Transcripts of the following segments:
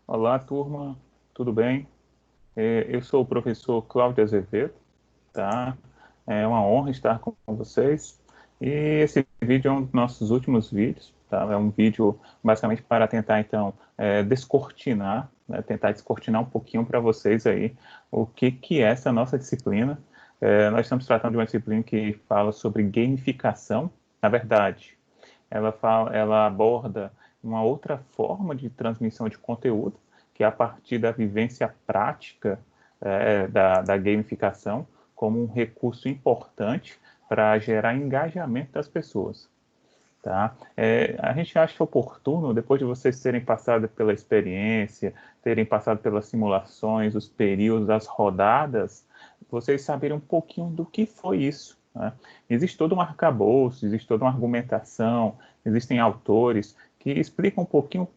Olá, turma, tudo bem? Eu sou o professor Cláudio Azevedo, tá? É uma honra estar com vocês. E esse vídeo é um dos nossos últimos vídeos, tá? É um vídeo basicamente para tentar, então, descortinar, né? Tentar descortinar um pouquinho para vocês aí o que é essa nossa disciplina. Nós estamos tratando de uma disciplina que fala sobre gamificação. Na verdade, ela aborda uma outra forma de transmissão de conteúdo, que é a partir da vivência prática da gamificação, como um recurso importante para gerar engajamento das pessoas. Tá? A gente acha oportuno, depois de vocês terem passado pela experiência, terem passado pelas simulações, os períodos, as rodadas, vocês saberem um pouquinho do que foi isso. Né? Existe todo um arcabouço, existe toda uma argumentação, existem autores que explicam um pouquinho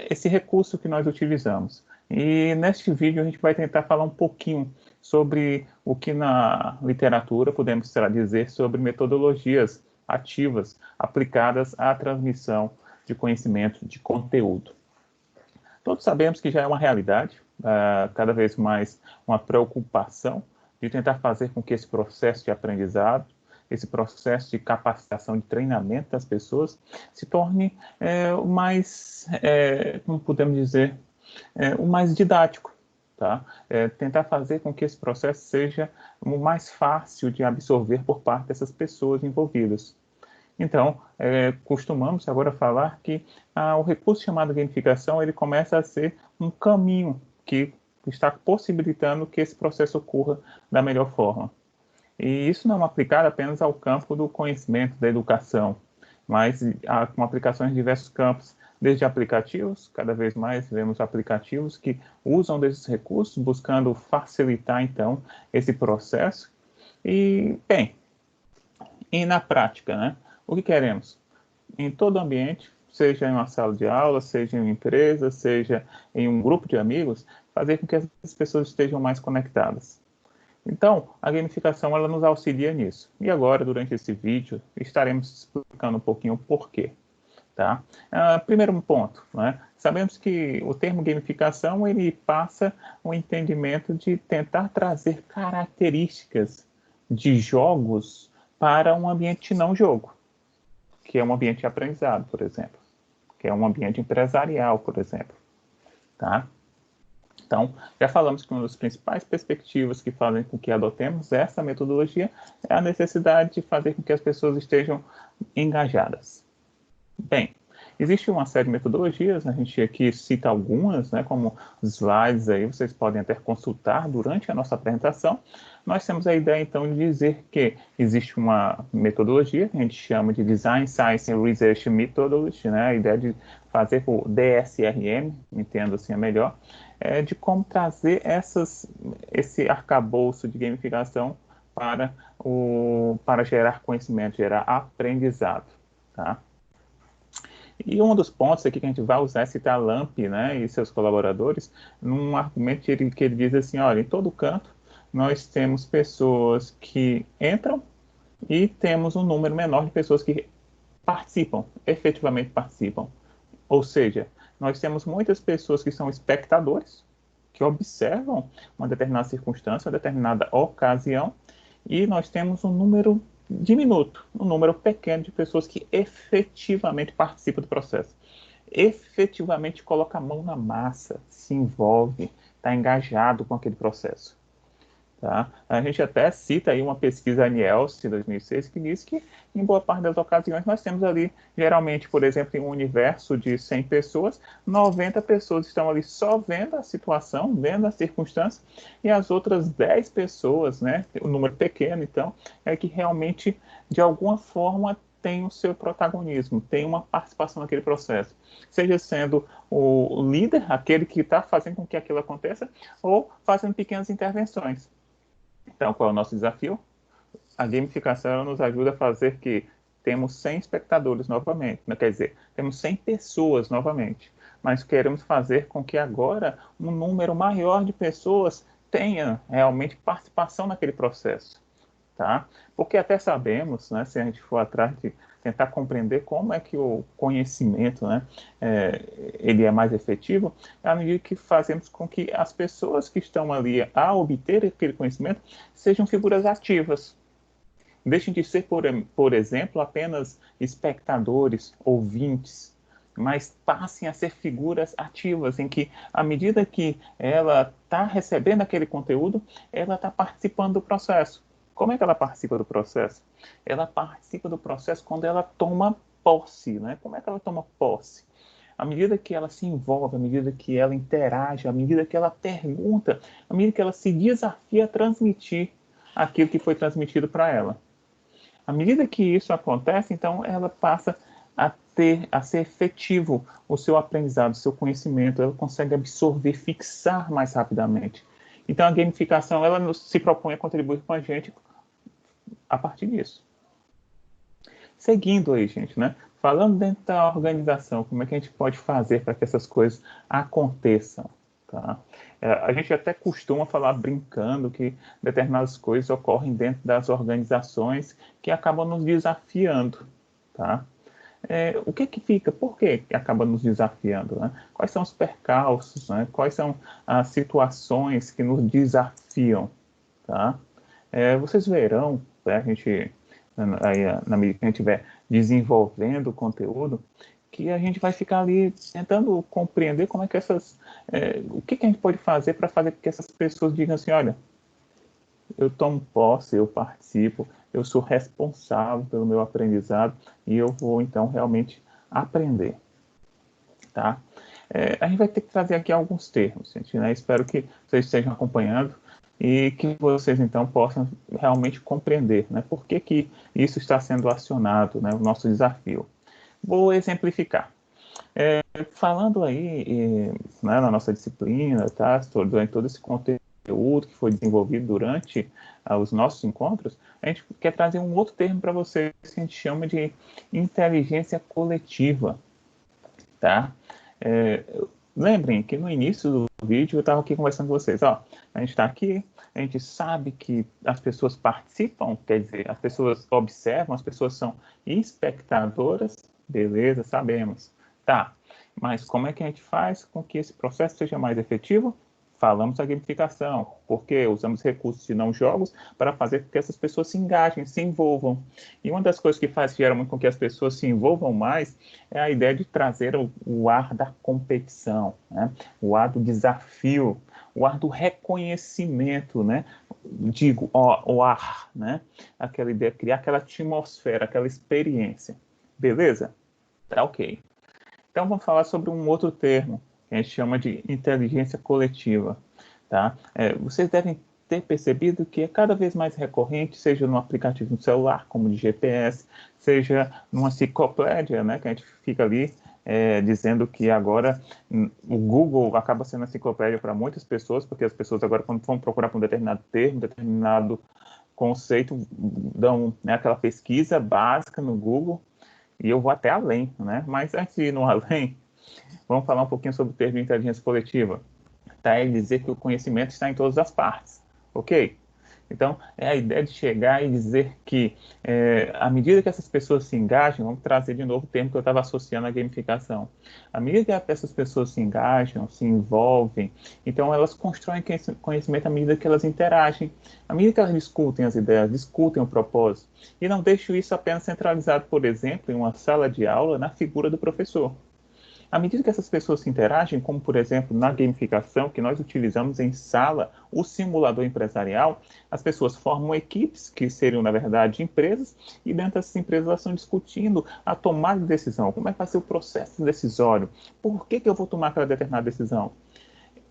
esse recurso que nós utilizamos. E neste vídeo a gente vai tentar falar um pouquinho sobre o que na literatura podemos dizer sobre metodologias ativas aplicadas à transmissão de conhecimento, de conteúdo. Todos sabemos que já é uma realidade, cada vez mais uma preocupação de tentar fazer com que esse processo de aprendizado, esse processo de capacitação, de treinamento das pessoas, se torne o mais, como podemos dizer, o mais didático. Tá? Tentar fazer com que esse processo seja o mais fácil de absorver por parte dessas pessoas envolvidas. Então, costumamos agora falar que o recurso chamado gamificação ele começa a ser um caminho que está possibilitando que esse processo ocorra da melhor forma. E isso não é aplicado apenas ao campo do conhecimento, da educação, mas com aplicações em diversos campos, desde aplicativos, cada vez mais vemos aplicativos que usam desses recursos, buscando facilitar, então, esse processo. E, bem, e na prática, né? O que queremos? Em todo ambiente, seja em uma sala de aula, seja em uma empresa, seja em um grupo de amigos, fazer com que as pessoas estejam mais conectadas. Então, a gamificação ela nos auxilia nisso. E agora, durante esse vídeo, estaremos explicando um pouquinho o porquê. Tá? Primeiro ponto, né? Sabemos que o termo gamificação ele passa um entendimento de tentar trazer características de jogos para um ambiente não jogo, que é um ambiente de aprendizado, por exemplo, que é um ambiente empresarial, por exemplo. Tá? Então, já falamos que uma das principais perspectivas que fazem com que adotemos essa metodologia é a necessidade de fazer com que as pessoas estejam engajadas. Bem, existe uma série de metodologias, a gente aqui cita algumas, né, como slides aí, vocês podem até consultar durante a nossa apresentação. Nós temos a ideia, então, de dizer que existe uma metodologia, que a gente chama de Design Science and Research Methodology, né, a ideia de fazer o DSRM, entendo assim é melhor, de como trazer esse arcabouço de gamificação para gerar conhecimento, gerar aprendizado, tá? E um dos pontos aqui que a gente vai usar é citar Lamp, né, e seus colaboradores, num argumento que ele diz assim, olha, em todo canto nós temos pessoas que entram e temos um número menor de pessoas que participam, efetivamente participam. Ou seja, nós temos muitas pessoas que são espectadores, que observam uma determinada circunstância, uma determinada ocasião, e nós temos um número diminuto, um número pequeno de pessoas que efetivamente participam do processo, efetivamente coloca a mão na massa, se envolve, está engajado com aquele processo. Tá? A gente até cita aí uma pesquisa Nielsen de 2006 que diz que em boa parte das ocasiões nós temos ali, geralmente, por exemplo, em um universo de 100 pessoas, 90 pessoas estão ali só vendo a situação, vendo a circunstância, e as outras 10 pessoas, né, o número pequeno, então, é que realmente, de alguma forma, tem o seu protagonismo, tem uma participação naquele processo. Seja sendo o líder, aquele que está fazendo com que aquilo aconteça, ou fazendo pequenas intervenções. Então, qual é o nosso desafio? A gamificação nos ajuda a fazer que temos 100 espectadores novamente, quer dizer, temos 100 pessoas novamente, mas queremos fazer com que agora um número maior de pessoas tenha realmente participação naquele processo. tá? Porque até sabemos, né, se a gente for atrás de tentar compreender como é que o conhecimento, né, ele é mais efetivo, à medida que fazemos com que as pessoas que estão ali a obter aquele conhecimento sejam figuras ativas. Deixem de ser, por exemplo, apenas espectadores, ouvintes, mas passem a ser figuras ativas, em que, à medida que ela está recebendo aquele conteúdo, ela está participando do processo. Como é que ela participa do processo? Ela participa do processo quando ela toma posse, né? Como é que ela toma posse? À medida que ela se envolve, à medida que ela interage, à medida que ela pergunta, à medida que ela se desafia a transmitir aquilo que foi transmitido para ela. À medida que isso acontece, então ela passa a ser efetivo o seu aprendizado, o seu conhecimento, ela consegue absorver, fixar mais rapidamente. Então a gamificação ela se propõe a contribuir com a gente a partir disso. Seguindo aí, gente, né? Falando dentro da organização, como é que a gente pode fazer para que essas coisas aconteçam, tá? A gente até costuma falar brincando que determinadas coisas ocorrem dentro das organizações que acabam nos desafiando, tá? O que que fica? Por que acaba nos desafiando, né? Quais são os percalços, né? Quais são as situações que nos desafiam, tá? Vocês verão, né, a gente, aí, na medida que a gente estiver desenvolvendo o conteúdo, que a gente vai ficar ali tentando compreender como é que o que que a gente pode fazer para fazer com que essas pessoas digam assim, olha, eu tomo posse, eu participo, eu sou responsável pelo meu aprendizado e eu vou então realmente aprender, tá? A gente vai ter que trazer aqui alguns termos, gente, né? Espero que vocês estejam acompanhando e que vocês então possam realmente compreender, né? Por que que isso está sendo acionado, né? O nosso desafio. Vou exemplificar. Falando aí, né, na nossa disciplina, tá? Durante todo esse conteúdo que foi desenvolvido durante os nossos encontros, a gente quer trazer um outro termo para vocês que a gente chama de inteligência coletiva, tá? É, lembrem que no início do vídeo eu estava aqui conversando com vocês, ó, a gente está aqui, a gente sabe que as pessoas participam, quer dizer, as pessoas observam, as pessoas são espectadoras, beleza, sabemos, tá, mas como é que a gente faz com que esse processo seja mais efetivo? Falamos da gamificação, porque usamos recursos e não jogos para fazer com que essas pessoas se engajem, se envolvam. E uma das coisas que faz geralmente com que as pessoas se envolvam mais é a ideia de trazer o ar da competição, né? O ar do desafio, o ar do reconhecimento, né? Digo, o ar, né? Aquela ideia, criar aquela atmosfera, aquela experiência. Beleza? Tá ok. Então vamos falar sobre um outro termo, que a gente chama de inteligência coletiva. Tá? Vocês devem ter percebido que é cada vez mais recorrente, seja no aplicativo no celular, como de GPS, seja numa enciclopédia, né, que a gente fica ali dizendo que agora o Google acaba sendo enciclopédia para muitas pessoas, porque as pessoas agora, quando vão procurar por um determinado termo, determinado conceito, dão, né, aquela pesquisa básica no Google, e eu vou até além, né? Mas antes de ir no além, vamos falar um pouquinho sobre o termo inteligência coletiva. Tá? É dizer que o conhecimento está em todas as partes, ok? Então, é a ideia de chegar e dizer que, à medida que essas pessoas se engajam, vamos trazer de novo o termo que eu estava associando à gamificação. À medida que essas pessoas se engajam, se envolvem, então elas constroem conhecimento à medida que elas interagem, à medida que elas discutem as ideias, discutem o propósito, e não deixam isso apenas centralizado, por exemplo, em uma sala de aula, na figura do professor. À medida que essas pessoas se interagem, como por exemplo na gamificação que nós utilizamos em sala, o simulador empresarial, as pessoas formam equipes que seriam na verdade empresas e dentro dessas empresas elas estão discutindo a tomada de decisão, como é que vai ser o processo decisório, por que eu vou tomar aquela determinada decisão.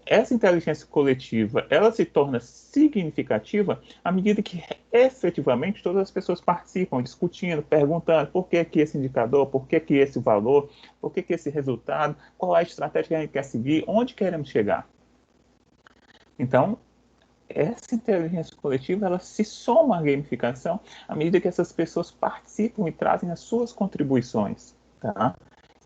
Essa inteligência coletiva, ela se torna significativa à medida que efetivamente todas as pessoas participam, discutindo, perguntando por que que esse indicador, por que que esse valor, por que que esse resultado, qual é a estratégia que a gente quer seguir, onde queremos chegar. Então, essa inteligência coletiva, ela se soma à gamificação à medida que essas pessoas participam e trazem as suas contribuições, tá?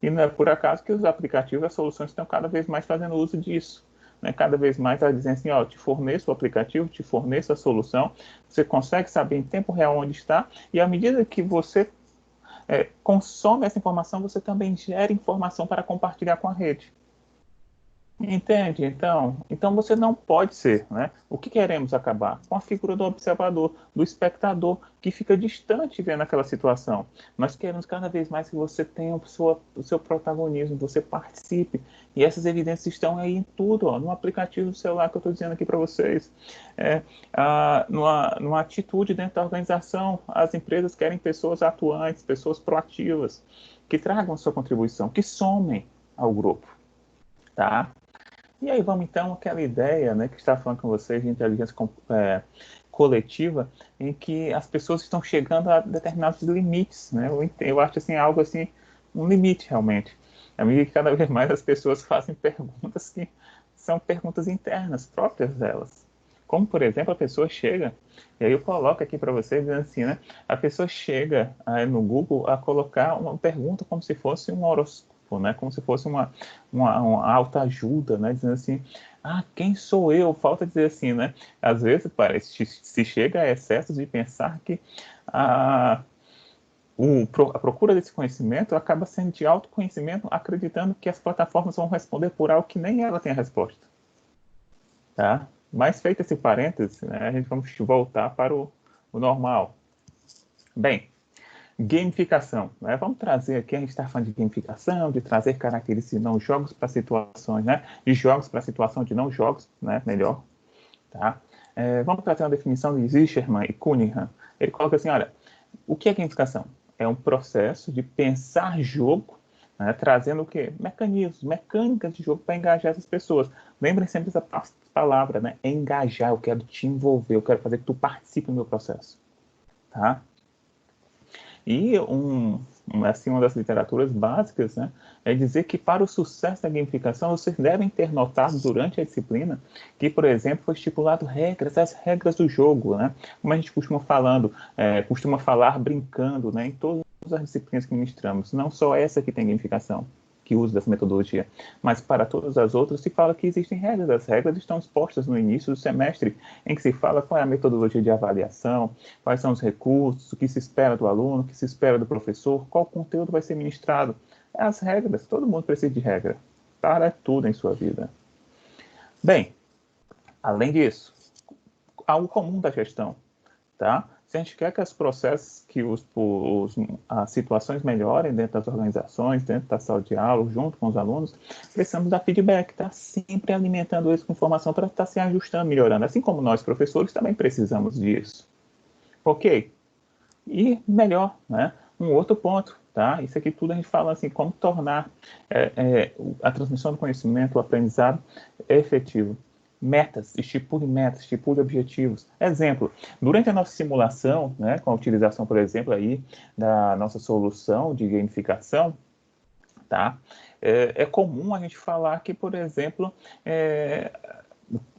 E não é por acaso que os aplicativos, as soluções estão cada vez mais fazendo uso disso. né? Cada vez mais ela dizendo assim, ó, te forneço o aplicativo, te forneço a solução, você consegue saber em tempo real onde está, e à medida que você consome essa informação, você também gera informação para compartilhar com a rede. Entende? Então você não pode ser, né? O que queremos acabar? Com a figura do observador, do espectador, que fica distante vendo aquela situação. Nós queremos cada vez mais que você tenha o seu protagonismo, você participe. E essas evidências estão aí em tudo, ó, no aplicativo do celular que eu estou dizendo aqui para vocês. Numa atitude dentro da organização, as empresas querem pessoas atuantes, pessoas proativas, que tragam sua contribuição, que somem ao grupo, tá? E aí vamos então àquela ideia, né, que estava falando com vocês de inteligência coletiva, em que as pessoas estão chegando a determinados limites, né? Eu acho assim algo assim, um limite realmente. À medida que cada vez mais as pessoas fazem perguntas que são perguntas internas, próprias delas. Como, por exemplo, a pessoa chega, e aí eu coloco aqui para vocês, dizendo assim, né? A pessoa chega no Google a colocar uma pergunta como se fosse um horóscopo, né? Como se fosse uma autoajuda, né? Dizendo assim, quem sou eu? Falta dizer assim, né? Às vezes parece se chega a excessos de pensar que a procura desse conhecimento acaba sendo de autoconhecimento, acreditando que as plataformas vão responder por algo que nem ela tem a resposta, tá? Mas feito esse parênteses, né, a gente vamos voltar para o normal. Bem, gamificação, né? Vamos trazer aqui, a gente está falando de gamificação, de trazer características de não jogos para situações, né? De jogos para situação de não jogos, né? Melhor, tá? Vamos trazer uma definição de Zischerman e Cunningham. Ele coloca assim, olha, o que é gamificação? É um processo de pensar jogo, né, trazendo o quê? Mecanismos, mecânicas de jogo para engajar essas pessoas. Lembrem sempre essa palavra, né? Engajar, eu quero te envolver, eu quero fazer que tu participe do meu processo, tá? E uma das literaturas básicas, né, é dizer que para o sucesso da gamificação, vocês devem ter notado durante a disciplina que, por exemplo, foi estipulado as regras do jogo, né? Como a gente costuma falar brincando, né, em todas as disciplinas que ministramos, não só essa que tem gamificação, que usa dessa metodologia, mas para todas as outras se fala que existem regras. As regras estão expostas no início do semestre, em que se fala qual é a metodologia de avaliação, quais são os recursos, o que se espera do aluno, o que se espera do professor, qual conteúdo vai ser ministrado. As regras, todo mundo precisa de regra para tudo em sua vida. Bem, além disso, algo comum da gestão, tá? Se a gente quer que os processos, que as situações melhorem dentro das organizações, dentro da sala de aula, junto com os alunos, precisamos dar feedback, tá sempre alimentando isso com informação para estar se ajustando, melhorando. Assim como nós, professores, também precisamos disso. Ok? E melhor, né? Um outro ponto, tá? Isso aqui tudo a gente fala assim, como tornar a transmissão do conhecimento, o aprendizado efetivo. Metas, estipule objetivos. Exemplo, durante a nossa simulação, né, com a utilização, por exemplo, aí da nossa solução de gamificação, tá? É comum a gente falar que, por exemplo,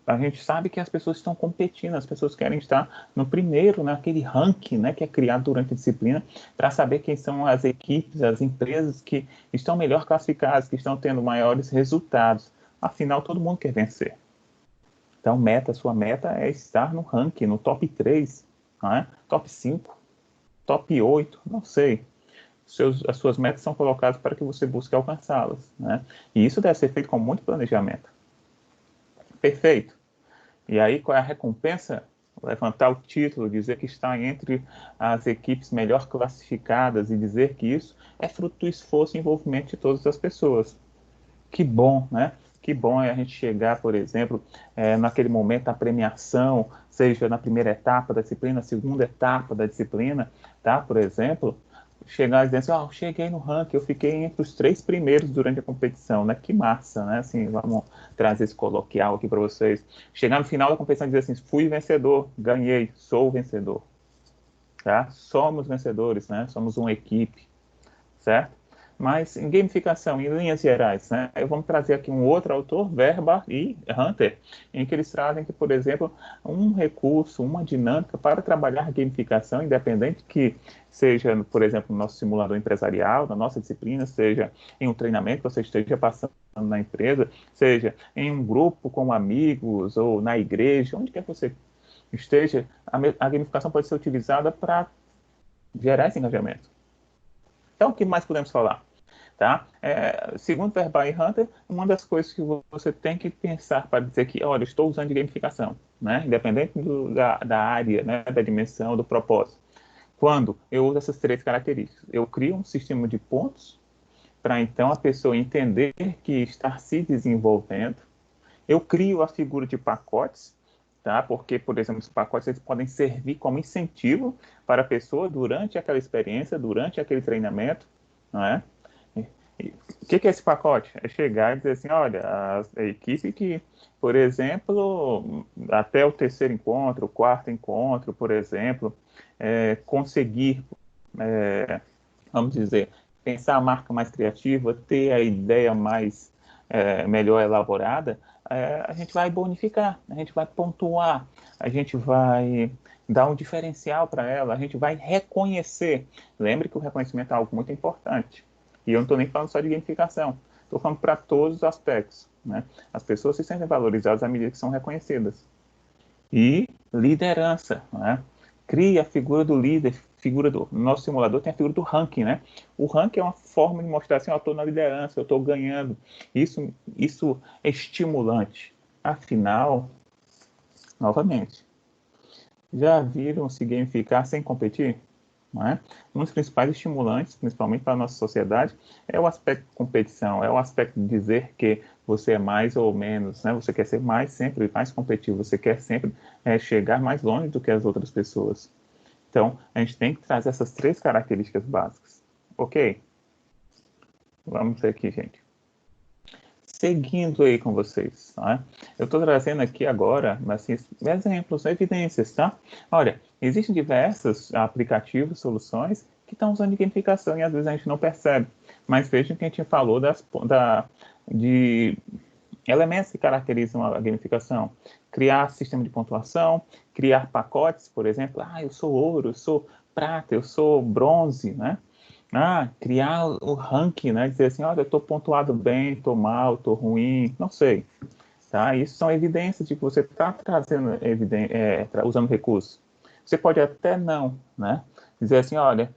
a gente sabe que as pessoas estão competindo, as pessoas querem estar no primeiro, naquele ranking, né, que é criado durante a disciplina, para saber quem são as equipes, as empresas que estão melhor classificadas, que estão tendo maiores resultados. Afinal, todo mundo quer vencer. Então, sua meta é estar no ranking, no top 3, né? Top 5, top 8, não sei. As suas metas são colocadas para que você busque alcançá-las, né? E isso deve ser feito com muito planejamento. Perfeito. E aí, qual é a recompensa? Levantar o título, dizer que está entre as equipes melhor classificadas e dizer que isso é fruto do esforço e envolvimento de todas as pessoas. Que bom, né? Que bom é a gente chegar, por exemplo, naquele momento da premiação, seja na primeira etapa da disciplina, segunda etapa da disciplina, tá? Por exemplo, chegar e dizer assim, eu cheguei no ranking, eu fiquei entre os 3 primeiros durante a competição, né? Que massa, né? Assim, vamos trazer esse coloquial aqui para vocês. Chegar no final da competição e dizer assim, fui vencedor, ganhei, sou vencedor, tá? Somos vencedores, né? Somos uma equipe, certo? Mas em gamificação, em linhas gerais, né? Vamos trazer aqui um outro autor, Verba e Hunter, em que eles trazem que, por exemplo, um recurso, uma dinâmica para trabalhar gamificação, independente que seja, por exemplo, no nosso simulador empresarial, na nossa disciplina, seja em um treinamento que você esteja passando na empresa, seja em um grupo com amigos ou na igreja, onde quer que você esteja, a gamificação pode ser utilizada para gerar esse engajamento. Então, o que mais podemos falar? Tá? Segundo Verba e Hunter, uma das coisas que você tem que pensar para dizer que, olha, estou usando de gamificação, né? Independente da área, né? Da dimensão, do propósito. Quando eu uso essas três características, eu crio um sistema de pontos para então a pessoa entender que está se desenvolvendo. Eu crio a figura de pacotes, tá? Porque, por exemplo, os pacotes eles podem servir como incentivo para a pessoa durante aquela experiência, durante aquele treinamento, não é? O que é esse pacote? É chegar e dizer assim, olha, a equipe que, por exemplo, até o terceiro encontro, o quarto encontro, por exemplo, conseguir, vamos dizer, pensar a marca mais criativa, ter a ideia mais melhor elaborada, a gente vai bonificar, a gente vai pontuar, a gente vai dar um diferencial para ela, a gente vai reconhecer. Lembre que o reconhecimento é algo muito importante. E eu não estou nem falando só de gamificação, estou falando para todos os aspectos. Né? As pessoas se sentem valorizadas à medida que são reconhecidas. E liderança, né? Cria a figura do líder, figura do no nosso simulador tem a figura do ranking, né? O ranking é uma forma de mostrar assim, eu estou na liderança, eu estou ganhando. Isso é estimulante. Afinal, novamente, já viram se gamificar sem competir? Não é? Um dos principais estimulantes, principalmente para a nossa sociedade, é o aspecto de competição, é o aspecto de dizer que você é mais ou menos, né? Você quer ser mais sempre mais competitivo, você quer sempre chegar mais longe do que as outras pessoas. Então, a gente tem que trazer essas três características básicas. Ok? Vamos ver aqui, gente. Seguindo aí com vocês, tá? Eu estou trazendo aqui agora, assim, exemplos, evidências, tá? Olha, existem diversos aplicativos, soluções que estão usando de gamificação e às vezes a gente não percebe. Mas vejam que a gente falou de elementos que caracterizam a gamificação. Criar sistema de pontuação, criar pacotes, por exemplo. Eu sou ouro, eu sou prata, eu sou bronze, né? Criar o ranking, né? Dizer assim, olha, eu estou pontuado bem, estou mal, estou ruim, não sei. Tá? Isso são evidências de que você está trazendo, usando recursos. Você pode até não, né? Dizer assim, olha,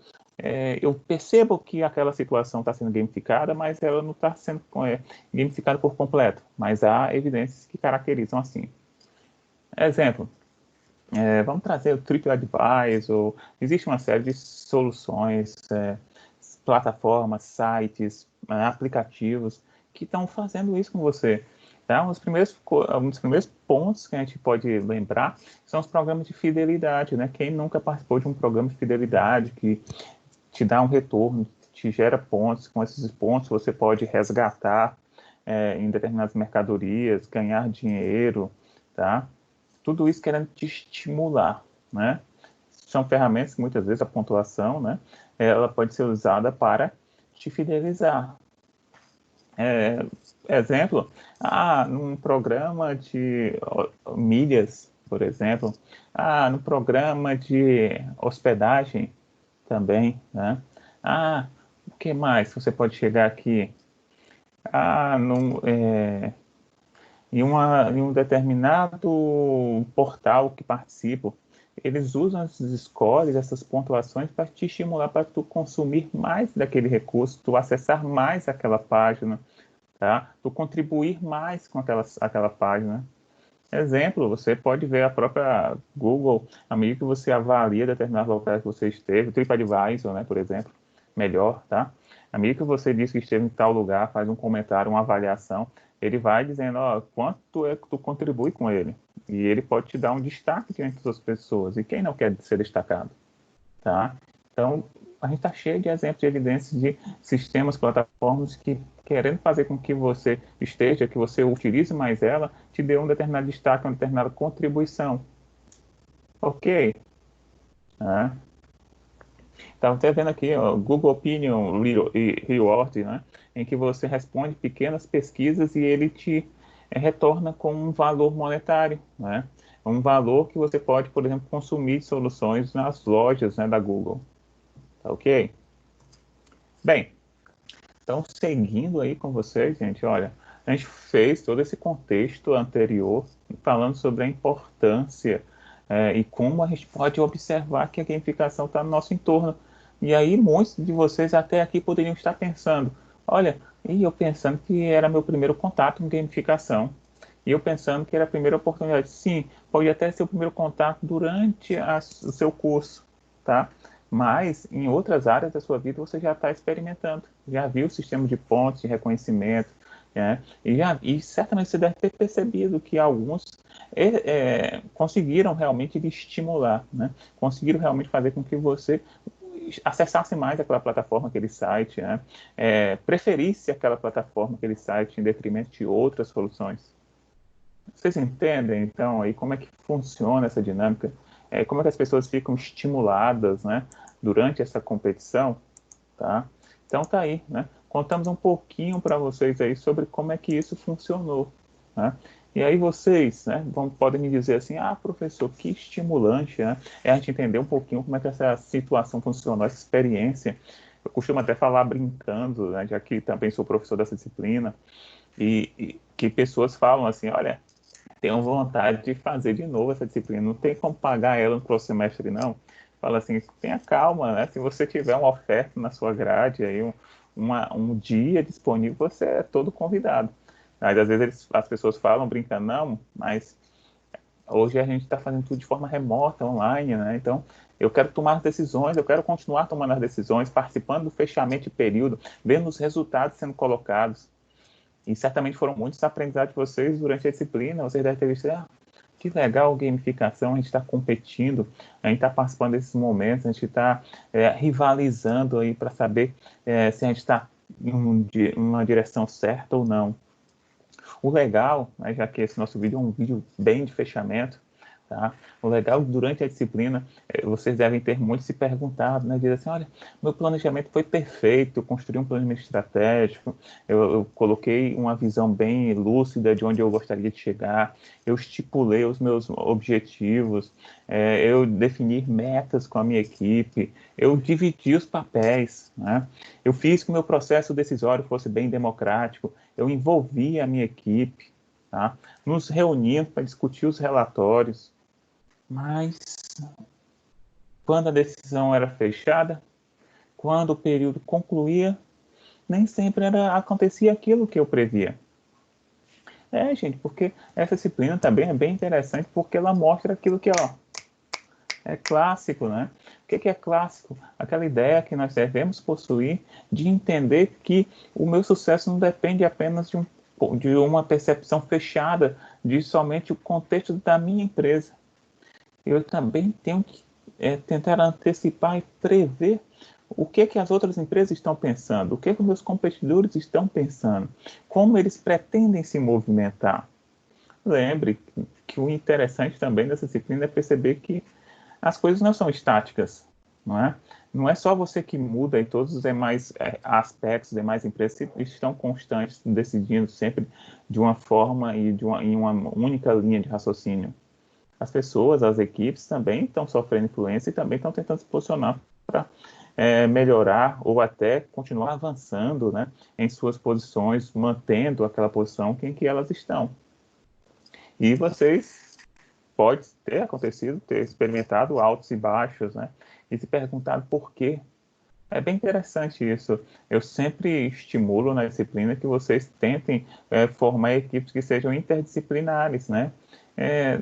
eu percebo que aquela situação está sendo gamificada, mas ela não está sendo gamificada por completo. Mas há evidências que caracterizam assim. Exemplo, vamos trazer o TripAdvisor, existe uma série de soluções, plataformas, sites, aplicativos que estão fazendo isso com você. Tá? Um dos primeiros pontos que a gente pode lembrar são os programas de fidelidade. Né? Quem nunca participou de um programa de fidelidade que te dá um retorno, te gera pontos, com esses pontos você pode resgatar em determinadas mercadorias, ganhar dinheiro, tá? Tudo isso querendo te estimular, né? São ferramentas que muitas vezes a pontuação, né, ela pode ser usada para te fidelizar. Exemplo, num programa de milhas, por exemplo, no programa de hospedagem também, né? O que mais você pode chegar aqui? Num, em um determinado portal que participo, eles usam esses scores, essas pontuações para te estimular para tu consumir mais daquele recurso, tu acessar mais aquela página, tá? Tu contribuir mais com aquela página. Exemplo, você pode ver a própria Google, à medida que você avalia determinados locais que você esteve, o TripAdvisor, né, por exemplo, melhor, tá? À medida que você diz que esteve em tal lugar, faz um comentário, uma avaliação, ele vai dizendo, quanto é que tu contribui com ele. E ele pode te dar um destaque diante das outras pessoas. E quem não quer ser destacado, tá? Então, a gente está cheio de exemplos, de evidências de sistemas, plataformas que, querendo fazer com que você esteja, que você utilize mais ela, te dê um determinado destaque, uma determinada contribuição. Ok? Né? Estava até vendo aqui, ó, Google Opinion Reward, né? Em que você responde pequenas pesquisas e ele te retorna com um valor monetário, né? Um valor que você pode, por exemplo, consumir soluções nas lojas, né, da Google. Tá ok? Bem, então seguindo aí com vocês, gente, olha, a gente fez todo esse contexto anterior falando sobre a importância e como a gente pode observar que a gamificação está no nosso entorno. E aí muitos de vocês até aqui poderiam estar pensando, olha, e eu pensando que era meu primeiro contato com gamificação. E eu pensando que era a primeira oportunidade. Sim, pode até ser o primeiro contato durante o seu curso, tá? Mas em outras áreas da sua vida você já está experimentando, já viu o sistema de pontos de reconhecimento, né? E certamente você deve ter percebido que alguns conseguiram realmente lhe estimular, né? Conseguiram realmente fazer com que você acessasse mais aquela plataforma, aquele site, né? Preferisse aquela plataforma, aquele site, em detrimento de outras soluções. Vocês entendem, então, aí como é que funciona essa dinâmica? Como é que as pessoas ficam estimuladas, né, durante essa competição, tá? Então tá aí, né? Contamos um pouquinho para vocês aí sobre como é que isso funcionou, né? E aí vocês, né, podem me dizer assim, ah, professor, que estimulante, né? É a gente entender um pouquinho como é que essa situação funcionou, essa experiência. Eu costumo até falar brincando, né, já que também sou professor dessa disciplina, e que pessoas falam assim, olha, tenho vontade de fazer de novo essa disciplina. Não tem como pagar ela no próximo semestre, não. Fala assim, tenha calma, né? Se você tiver uma oferta na sua grade, aí um dia disponível, você é todo convidado. Mas às vezes as pessoas falam, brincando, não, mas hoje a gente está fazendo tudo de forma remota, online, né? Então, eu quero tomar as decisões, eu quero continuar tomando as decisões, participando do fechamento de período, vendo os resultados sendo colocados. E certamente foram muitos aprendizados de vocês durante a disciplina. Vocês devem ter visto, que legal gamificação, a gente está competindo, a gente está participando desses momentos, a gente está rivalizando aí para saber se a gente está em uma direção certa ou não. O legal, né, já que esse nosso vídeo é um vídeo bem de fechamento, tá? O legal, durante a disciplina, vocês devem ter muito se perguntado, né? Dizer assim, olha, meu planejamento foi perfeito, eu construí um planejamento estratégico, eu coloquei uma visão bem lúcida de onde eu gostaria de chegar, eu estipulei os meus objetivos, eu defini metas com a minha equipe, eu dividi os papéis, né? Eu fiz que o meu processo decisório fosse bem democrático, eu envolvi a minha equipe, tá? Nos reunimos para discutir os relatórios, mas quando a decisão era fechada, quando o período concluía, nem sempre acontecia aquilo que eu previa. Gente, porque essa disciplina também é bem interessante porque ela mostra aquilo que é clássico, né? O que é clássico? Aquela ideia que nós devemos possuir de entender que o meu sucesso não depende apenas de uma percepção fechada de somente o contexto da minha empresa. Eu também tenho que tentar antecipar e prever o que as outras empresas estão pensando, o que os meus competidores estão pensando, como eles pretendem se movimentar. Lembre que o interessante também dessa disciplina é perceber que as coisas não são estáticas, não é? Não é só você que muda e todos os demais aspectos, demais empresas estão constantes, decidindo sempre de uma forma e em uma única linha de raciocínio. As pessoas, as equipes também estão sofrendo influência e também estão tentando se posicionar para melhorar ou até continuar avançando, né, em suas posições, mantendo aquela posição em que elas estão. E vocês pode ter acontecido, ter experimentado altos e baixos, né, e se perguntado por quê. É bem interessante isso. Eu sempre estimulo na disciplina que vocês tentem formar equipes que sejam interdisciplinares, né? É,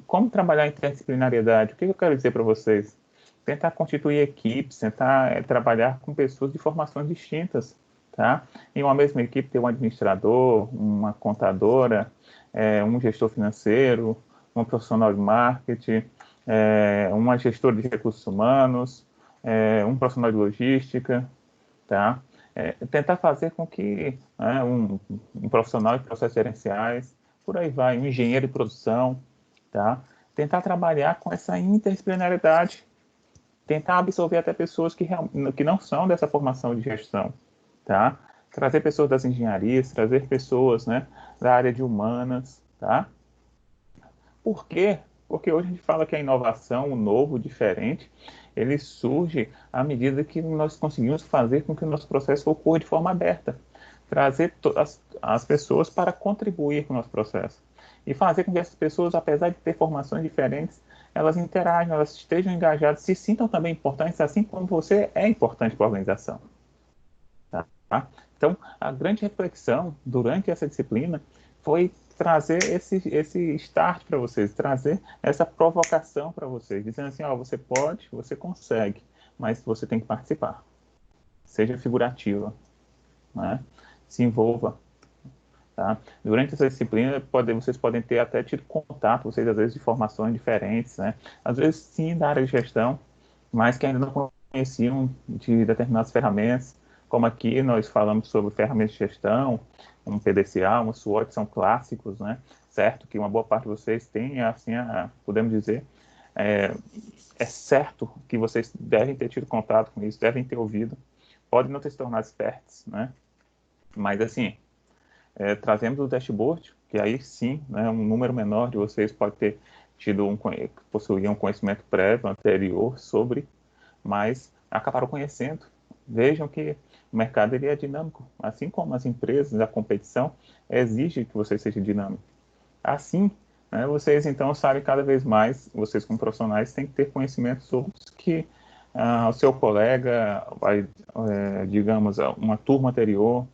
como trabalhar a interdisciplinariedade? O que eu quero dizer para vocês? Tentar constituir equipes, tentar trabalhar com pessoas de formações distintas, tá? Em uma mesma equipe ter um administrador, uma contadora, um gestor financeiro, um profissional de marketing, uma gestora de recursos humanos, um profissional de logística, tá? Tentar fazer com que um profissional de processos gerenciais, por aí vai, um engenheiro de produção, tá? Tentar trabalhar com essa interdisciplinaridade, tentar absorver até pessoas que não são dessa formação de gestão, tá? Trazer pessoas das engenharias, trazer pessoas, né, da área de humanas, tá? Por quê? Porque hoje a gente fala que a inovação, o novo, o diferente, ele surge à medida que nós conseguimos fazer com que o nosso processo ocorra de forma aberta. Trazer as pessoas para contribuir com o nosso processo. E fazer com que essas pessoas, apesar de ter formações diferentes, elas interajam, elas estejam engajadas, se sintam também importantes, assim como você é importante para a organização. Tá? Então, a grande reflexão durante essa disciplina foi trazer esse start para vocês, trazer essa provocação para vocês, dizendo assim, ó, você pode, você consegue, mas você tem que participar. Seja figurativa, né? Se envolva. Tá? Durante essa disciplina, vocês podem ter até tido contato, vocês às vezes de formações diferentes, né? Às vezes sim da área de gestão, mas que ainda não conheciam de determinadas ferramentas, como aqui nós falamos sobre ferramentas de gestão, um PDCA, um SWOT, são clássicos, né? Certo que uma boa parte de vocês tem, assim, podemos dizer, é, é certo que vocês devem ter tido contato com isso, devem ter ouvido, podem não ter se tornado experts, né? Mas assim, trazemos o dashboard, que aí sim, né, um número menor de vocês pode ter tido possuir um conhecimento prévio, anterior sobre, mas acabaram conhecendo. Vejam que o mercado ele é dinâmico, assim como as empresas, a competição exige que você seja dinâmico. Assim, né, vocês então sabem cada vez mais, vocês como profissionais têm que ter conhecimento sobre o que o seu colega, digamos, uma turma anterior,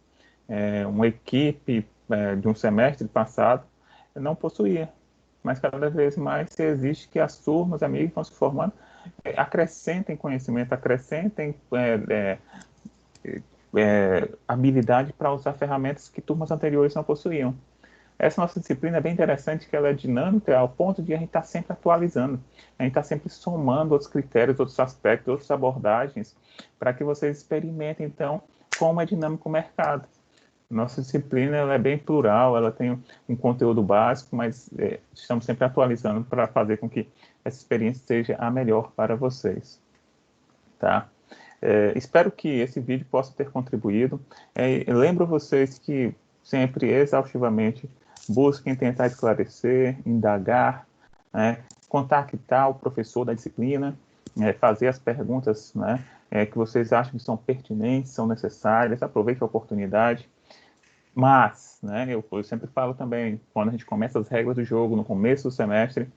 uma equipe de um semestre passado não possuía. Mas cada vez mais se existe que as turmas, amigos, vão se formando, acrescentem conhecimento, acrescentem habilidade para usar ferramentas que turmas anteriores não possuíam. Essa nossa disciplina é bem interessante, que ela é dinâmica ao ponto de a gente estar sempre atualizando, a gente está sempre somando outros critérios, outros aspectos, outras abordagens, para que vocês experimentem, então, como é dinâmico o mercado. Nossa disciplina ela é bem plural, ela tem um conteúdo básico, mas estamos sempre atualizando para fazer com que essa experiência seja a melhor para vocês. Tá? Espero que esse vídeo possa ter contribuído. Lembro vocês que sempre exaustivamente busquem tentar esclarecer, indagar, né, contactar o professor da disciplina, fazer as perguntas, né, que vocês acham que são pertinentes, são necessárias, aproveite a oportunidade. Mas, né, eu sempre falo também, quando a gente começa as regras do jogo, no começo do semestre,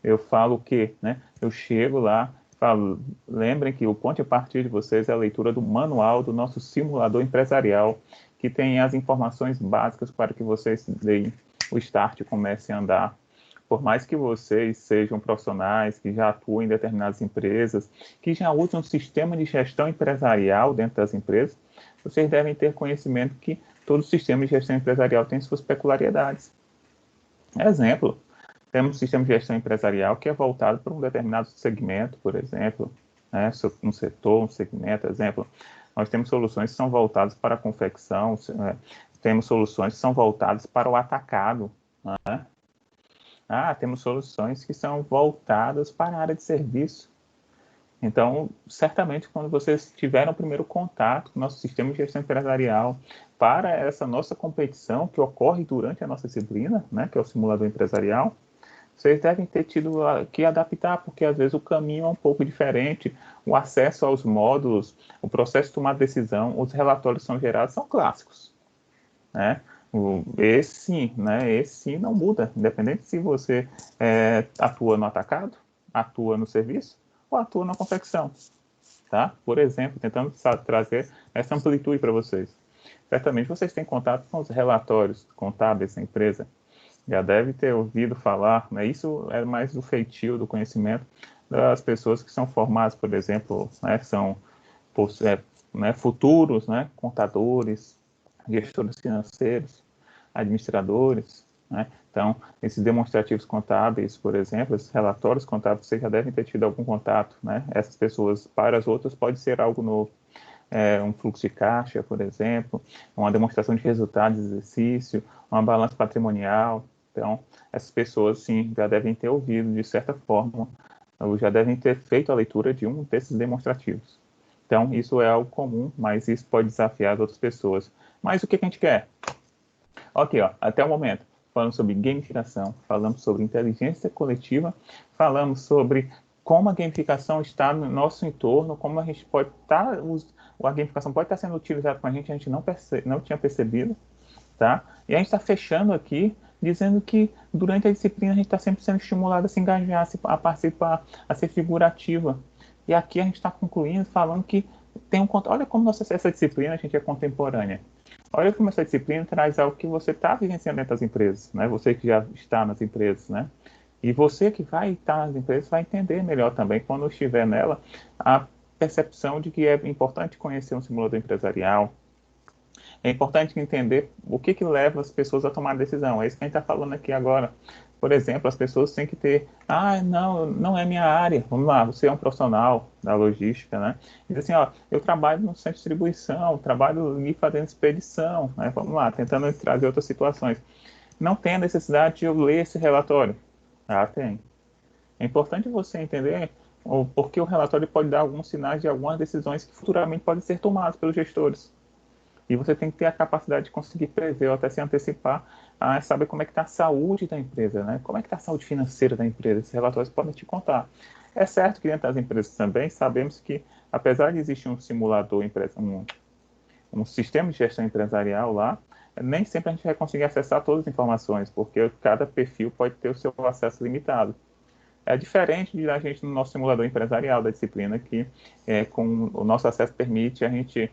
eu falo que, né, eu chego lá, falo, lembrem que o ponto a partir de vocês é a leitura do manual do nosso simulador empresarial, que tem as informações básicas para que vocês deem o start e comecem a andar. Por mais que vocês sejam profissionais que já atuam em determinadas empresas, que já usam um sistema de gestão empresarial dentro das empresas, vocês devem ter conhecimento que todo sistema de gestão empresarial tem suas peculiaridades. Exemplo, temos um sistema de gestão empresarial que é voltado para um determinado segmento, por exemplo, né, um setor, um segmento, exemplo. Nós temos soluções que são voltadas para a confecção, temos soluções que são voltadas para o atacado, né? Temos soluções que são voltadas para a área de serviço. Então, certamente, quando vocês tiveram o primeiro contato com o nosso sistema de gestão empresarial para essa nossa competição que ocorre durante a nossa disciplina, né, que é o simulador empresarial, vocês devem ter tido que adaptar, porque às vezes o caminho é um pouco diferente, o acesso aos módulos, o processo de tomar decisão, os relatórios que são gerados são clássicos, né? Esse sim não muda, independente se você atua no atacado, atua no serviço ou atua na confecção, tá? Por exemplo, tentando trazer essa amplitude para vocês. Certamente vocês têm contato com os relatórios contábeis da empresa, já deve ter ouvido falar, né? Isso é mais do feitio, do conhecimento das pessoas que são formadas, por exemplo, né, são futuros, né, contadores, gestores financeiros, administradores, né? Então, esses demonstrativos contábeis, por exemplo, esses relatórios contábeis, vocês já devem ter tido algum contato, né? Essas pessoas, para as outras, pode ser algo novo. Um fluxo de caixa, por exemplo, uma demonstração de resultados de exercício, uma balança patrimonial. Então, essas pessoas, sim, já devem ter ouvido, de certa forma, já devem ter feito a leitura de um desses demonstrativos. Então, isso é algo comum, mas isso pode desafiar outras pessoas. Mas o que a gente quer? Ok, ó, até o momento, falamos sobre gamificação, falamos sobre inteligência coletiva, falamos sobre como a gamificação está no nosso entorno, como a gente pode estar, a gamificação pode estar sendo utilizada com a gente não tinha percebido, tá? E a gente está fechando aqui, dizendo que durante a disciplina a gente está sempre sendo estimulado a se engajar, a participar, a ser figurativa. E aqui a gente está concluindo falando que olha como essa disciplina, a gente é contemporânea. Olha como essa disciplina traz algo que você está vivenciando dentro das empresas, né? Você que já está nas empresas, né? E você que vai estar nas empresas vai entender melhor também, quando estiver nela, a percepção de que é importante conhecer um simulador empresarial. É importante entender o que leva as pessoas a tomar decisão. É isso que a gente está falando aqui agora. Por exemplo, as pessoas têm que ter, não é minha área. Vamos lá, você é um profissional da logística, né? Diz assim, ó, eu trabalho no centro de distribuição, trabalho ali fazendo expedição, né? Vamos lá, tentando trazer outras situações. Não tem a necessidade de eu ler esse relatório. Ah, tem. É importante você entender porque o relatório pode dar alguns sinais de algumas decisões que futuramente podem ser tomadas pelos gestores. E você tem que ter a capacidade de conseguir prever ou até se antecipar a saber como é que está a saúde da empresa, né? Como é que está a saúde financeira da empresa. Esses relatórios podem te contar. É certo que dentro das empresas também sabemos que, apesar de existir um simulador, um sistema de gestão empresarial lá, nem sempre a gente vai conseguir acessar todas as informações, porque cada perfil pode ter o seu acesso limitado. É diferente de a gente no nosso simulador empresarial da disciplina, que com o nosso acesso permite a gente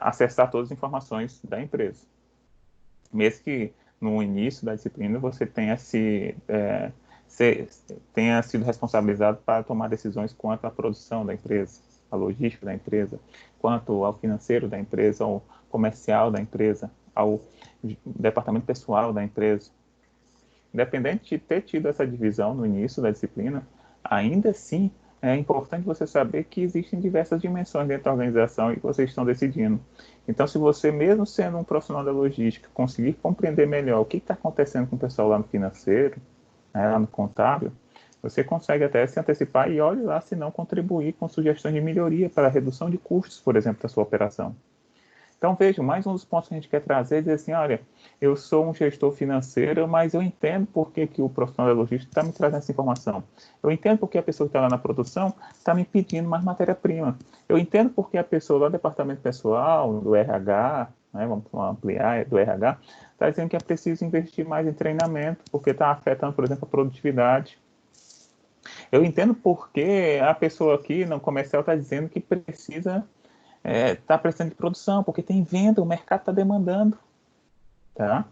acessar todas as informações da empresa. Mesmo que no início da disciplina você tenha sido responsabilizado para tomar decisões quanto à produção da empresa, à logística da empresa, quanto ao financeiro da empresa, ao comercial da empresa, ao departamento pessoal da empresa. Independente de ter tido essa divisão no início da disciplina, ainda assim é importante você saber que existem diversas dimensões dentro da organização e que vocês estão decidindo. Então, se você, mesmo sendo um profissional da logística, conseguir compreender melhor o que está acontecendo com o pessoal lá no financeiro, lá no contábil, você consegue até se antecipar e olhe lá se não contribuir com sugestões de melhoria para a redução de custos, por exemplo, da sua operação. Então, veja, mais um dos pontos que a gente quer trazer é dizer assim, olha, eu sou um gestor financeiro, mas eu entendo por que o profissional da logística está me trazendo essa informação. Eu entendo por que a pessoa que está lá na produção está me pedindo mais matéria-prima. Eu entendo por que a pessoa lá do departamento pessoal, do RH, né, vamos ampliar, do RH, está dizendo que é preciso investir mais em treinamento, porque está afetando, por exemplo, a produtividade. Eu entendo por que a pessoa aqui no comercial está dizendo que precisa está precisando de produção, porque tem venda, o mercado está demandando, tá?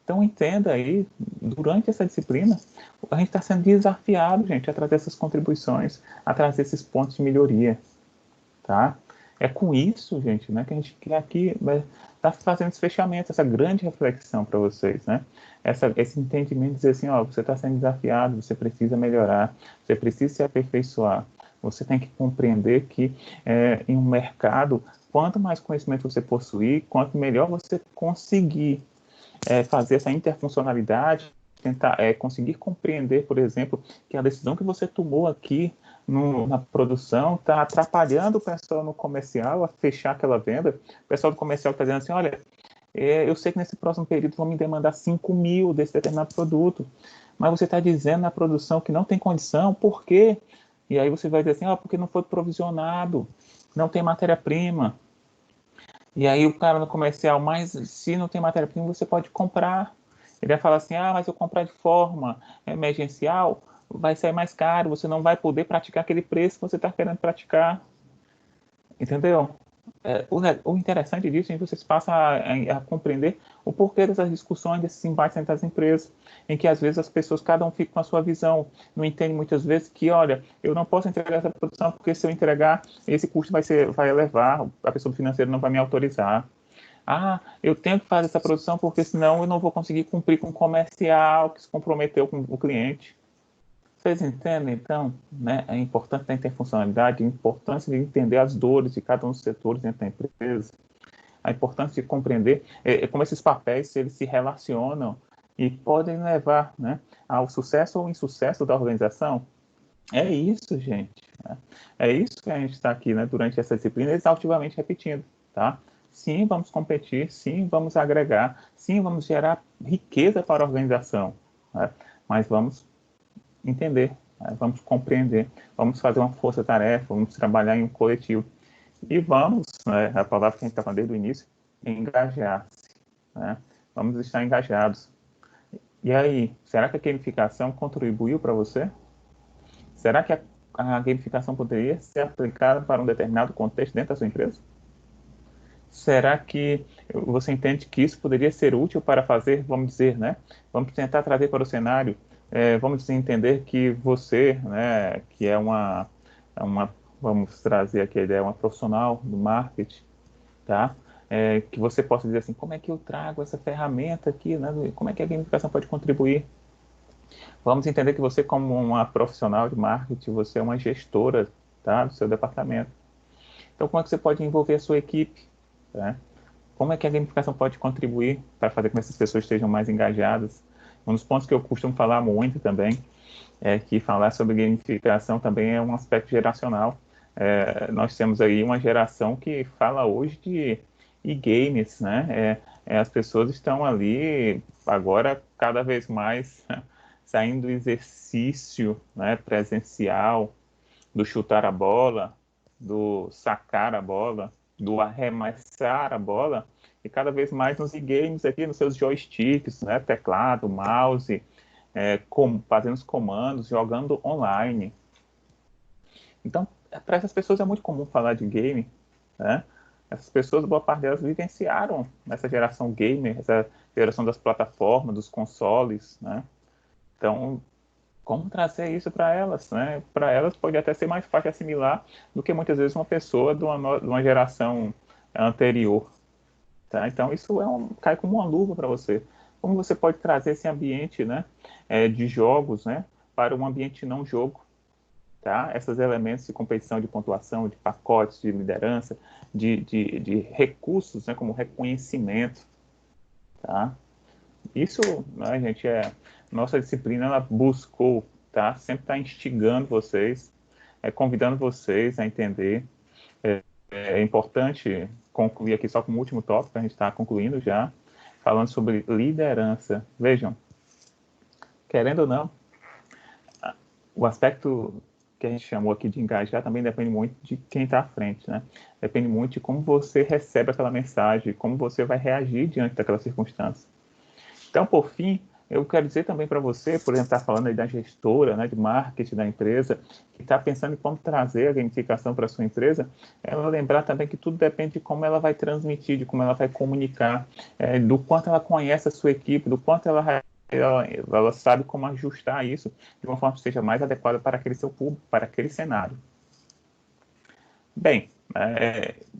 Então, entenda aí, durante essa disciplina, a gente está sendo desafiado, gente, a trazer essas contribuições, a trazer esses pontos de melhoria, tá? É com isso, gente, né, que a gente aqui está fazendo esse fechamento, essa grande reflexão para vocês, né? Esse entendimento de dizer assim, ó, você está sendo desafiado, você precisa melhorar, você precisa se aperfeiçoar. Você tem que compreender que em um mercado, quanto mais conhecimento você possuir, quanto melhor você conseguir fazer essa interfuncionalidade, tentar conseguir compreender, por exemplo, que a decisão que você tomou aqui na produção está atrapalhando o pessoal no comercial a fechar aquela venda. O pessoal do comercial está dizendo assim, olha, eu sei que nesse próximo período vão me demandar 5 mil desse determinado produto, mas você está dizendo na produção que não tem condição, por quê? E aí você vai dizer assim, porque não foi provisionado, não tem matéria-prima. E aí o cara no comercial, mas se não tem matéria-prima, você pode comprar. Ele vai falar assim, mas eu comprar de forma emergencial, vai sair mais caro, você não vai poder praticar aquele preço que você está querendo praticar. Entendeu? O interessante disso é que vocês passam a compreender o porquê dessas discussões, desses embates entre as empresas, em que às vezes as pessoas, cada um fica com a sua visão, não entende muitas vezes que, olha, eu não posso entregar essa produção porque se eu entregar, esse custo vai elevar, a pessoa financeira não vai me autorizar. Eu tenho que fazer essa produção porque senão eu não vou conseguir cumprir com o comercial que se comprometeu com o cliente. Vocês entendem, então, né, a importância da interfuncionalidade, a importância de entender as dores de cada um dos setores dentro da empresa, a importância de compreender como esses papéis eles se relacionam e podem levar, né, ao sucesso ou insucesso da organização? É isso, gente. Né? É isso que a gente está aqui, né, durante essa disciplina, exaustivamente repetindo, tá? Sim, vamos competir, sim, vamos agregar, sim, vamos gerar riqueza para a organização, né? Mas vamos entender, né? Vamos compreender, vamos fazer uma força-tarefa, vamos trabalhar em um coletivo e vamos, né, a palavra que a gente está falando desde o início, engajar-se, né? Vamos estar engajados. E aí, será que a gamificação contribuiu para você? Será que a gamificação poderia ser aplicada para um determinado contexto dentro da sua empresa? Será que você entende que isso poderia ser útil para fazer, vamos dizer, né? Vamos tentar trazer para o cenário, vamos entender que você, né, que vamos trazer aqui a ideia, uma profissional do marketing, tá? Que você possa dizer assim, como é que eu trago essa ferramenta aqui, né? Como é que a gamificação pode contribuir? Vamos entender que você, como uma profissional de marketing, você é uma gestora, tá, do seu departamento. Então, como é que você pode envolver a sua equipe? Tá? Como é que a gamificação pode contribuir para fazer com que essas pessoas estejam mais engajadas? Um dos pontos que eu costumo falar muito também é que falar sobre gamificação também é um aspecto geracional. Nós temos aí uma geração que fala hoje de e-games, né? As pessoas estão ali agora cada vez mais saindo do exercício, né, presencial, do chutar a bola, do sacar a bola, do arremessar a bola, e cada vez mais nos e-games aqui, nos seus joysticks, né, teclado, mouse, fazendo os comandos, jogando online. Então, para essas pessoas é muito comum falar de game, né? Essas pessoas, boa parte delas vivenciaram essa geração gamer, essa geração das plataformas, dos consoles, né? Então, como trazer isso para elas, né? Para elas pode até ser mais fácil assimilar do que muitas vezes uma pessoa de uma geração anterior, tá? Então, isso cai como uma luva para você. Como você pode trazer esse ambiente, né, de jogos, né, para um ambiente não jogo? Tá? Esses elementos de competição, de pontuação, de pacotes, de liderança, de recursos, né, como reconhecimento, tá? Isso, né, gente, nossa disciplina, ela buscou, tá? Sempre está instigando vocês, convidando vocês a entender. É importante concluir aqui só com o último tópico, a gente está concluindo já, falando sobre liderança. Vejam, querendo ou não, o aspecto que a gente chamou aqui de engajar também depende muito de quem está à frente, né? Depende muito de como você recebe aquela mensagem, como você vai reagir diante daquela circunstância. Então, por fim, eu quero dizer também para você, por exemplo, estar falando aí da gestora, né, de marketing da empresa, que está pensando em como trazer a gamificação para a sua empresa, ela lembrar também que tudo depende de como ela vai transmitir, de como ela vai comunicar, do quanto ela conhece a sua equipe, do quanto ela sabe como ajustar isso de uma forma que seja mais adequada para aquele seu público, para aquele cenário. Bem,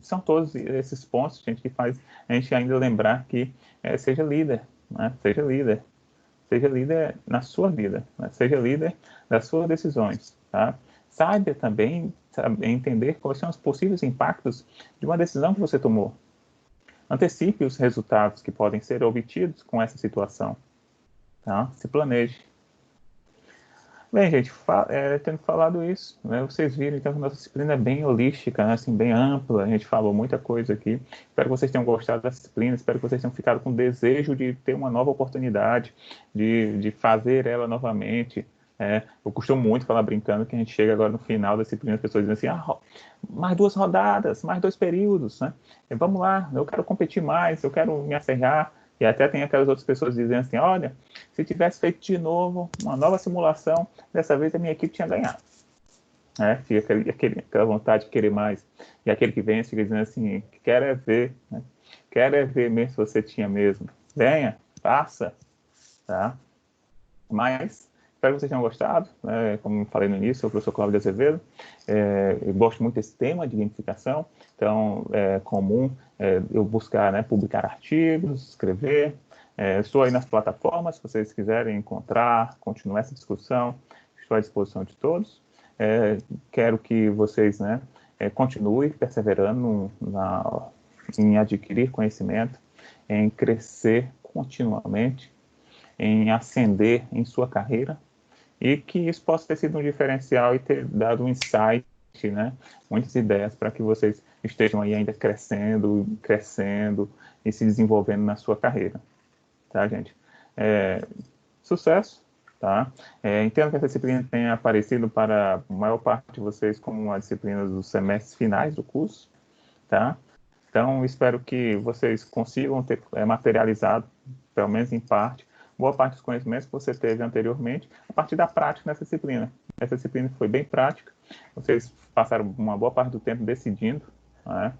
são todos esses pontos, gente, que faz a gente ainda lembrar que seja líder, né? Seja líder na sua vida, né? Seja líder das suas decisões, tá? Saiba também entender quais são os possíveis impactos de uma decisão que você tomou. Antecipe os resultados que podem ser obtidos com essa situação, tá? Se planeje. Bem, gente, tendo falado isso, né, vocês viram então que a nossa disciplina é bem holística, né, assim, bem ampla, a gente falou muita coisa aqui. Espero que vocês tenham gostado da disciplina, espero que vocês tenham ficado com desejo de ter uma nova oportunidade, de fazer ela novamente. Eu costumo muito falar brincando que a gente chega agora no final da disciplina, as pessoas dizem assim, mais 2 rodadas, mais 2 períodos, né? Vamos lá, eu quero competir mais, eu quero me aferrar. E até tem aquelas outras pessoas dizendo assim, olha, se tivesse feito de novo uma nova simulação, dessa vez a minha equipe tinha ganhado. Fica aquela vontade de querer mais. E aquele que vence fica dizendo assim, quero é ver, né? Quero é ver mesmo se você tinha mesmo. Venha, faça, tá? Mas espero que vocês tenham gostado. Como falei no início, eu sou o professor Cláudio Azevedo. Eu gosto muito desse tema de gamificação. Então, é comum eu buscar, né, publicar artigos, escrever. Estou aí nas plataformas, se vocês quiserem encontrar, continuar essa discussão, estou à disposição de todos. Quero que vocês, né, continuem perseverando em adquirir conhecimento, em crescer continuamente, em ascender em sua carreira e que isso possa ter sido um diferencial e ter dado um insight, né? Muitas ideias para que vocês estejam aí ainda crescendo, crescendo e se desenvolvendo na sua carreira, tá, gente? Sucesso, tá? Entendo que essa disciplina tenha aparecido para a maior parte de vocês como uma disciplina dos semestres finais do curso, tá? Então, espero que vocês consigam ter materializado, pelo menos em parte, boa parte dos conhecimentos que você teve anteriormente, a partir da prática nessa disciplina. Essa disciplina foi bem prática, vocês passaram uma boa parte do tempo decidindo, né?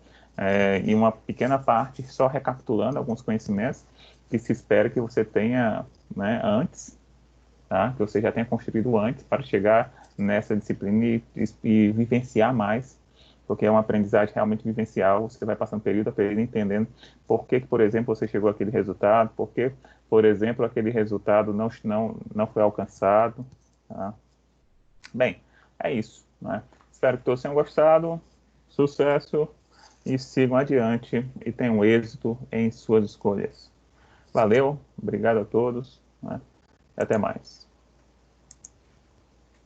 E uma pequena parte só recapitulando alguns conhecimentos que se espera que você tenha, né, antes, tá? Que você já tenha construído antes para chegar nessa disciplina e vivenciar mais, porque é uma aprendizagem realmente vivencial. Você vai passando período a período entendendo por que, por exemplo, você chegou àquele resultado, por que, por exemplo, aquele resultado não foi alcançado. Tá? Bem, é isso, né? Espero que todos tenham gostado. Sucesso e sigam adiante e tenham êxito em suas escolhas. Valeu, obrigado a todos, né? Até mais.